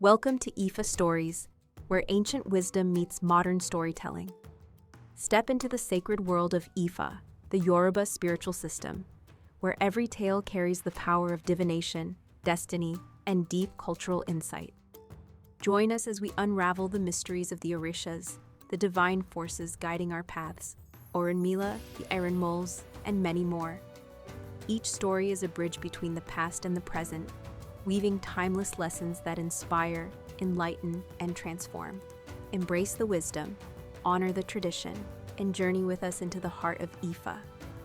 Welcome to IFAStories, where ancient wisdom meets modern storytelling. Step into the sacred world of Ifa, the Yoruba spiritual system, where every tale carries the power of divination, destiny, and deep cultural insight. Join us as we unravel the mysteries of the Òrìṣàs, the divine forces guiding our paths, Òràngún, the Iron Moles, and many more. Each story is a bridge between the past and the present, weaving timeless lessons that inspire, enlighten, and transform. Embrace the wisdom, honor the tradition, and journey with us into the heart of Ifa.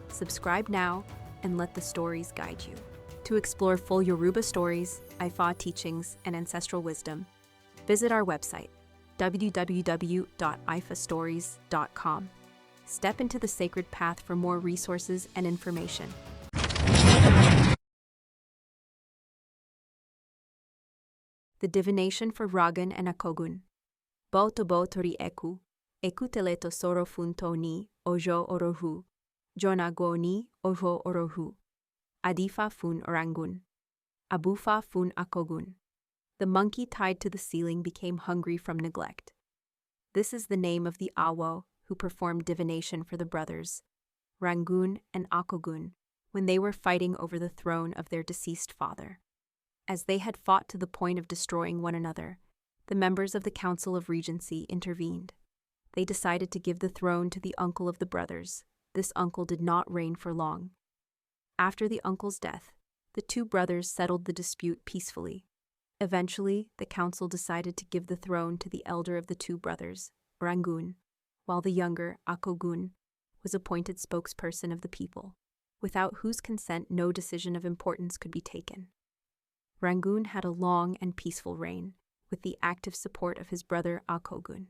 Subscribe now and let the stories guide you. To explore full Yoruba stories, Ifa teachings, and ancestral wisdom, visit our website, www.ifastories.com. Step into the sacred path for more resources and information. The Divination for Òràngún and Akógun. Bo tobo tori eku teleto soro funto ni ojo orohu, jonago ni ojo orohu. Adifa fun Òràngún. Abufa fun Akógun. The monkey tied to the ceiling became hungry from neglect. This is the name of the Awo who performed divination for the brothers, Òràngún and Akógun, when they were fighting over the throne of their deceased father. As they had fought to the point of destroying one another, the members of the Council of Regency intervened. They decided to give the throne to the uncle of the brothers. This uncle did not reign for long. After the uncle's death, the two brothers settled the dispute peacefully. Eventually, the council decided to give the throne to the elder of the two brothers, Òràngún, while the younger, Akógun, was appointed spokesperson of the people, without whose consent no decision of importance could be taken. Òràngún had a long and peaceful reign, with the active support of his brother Akógun,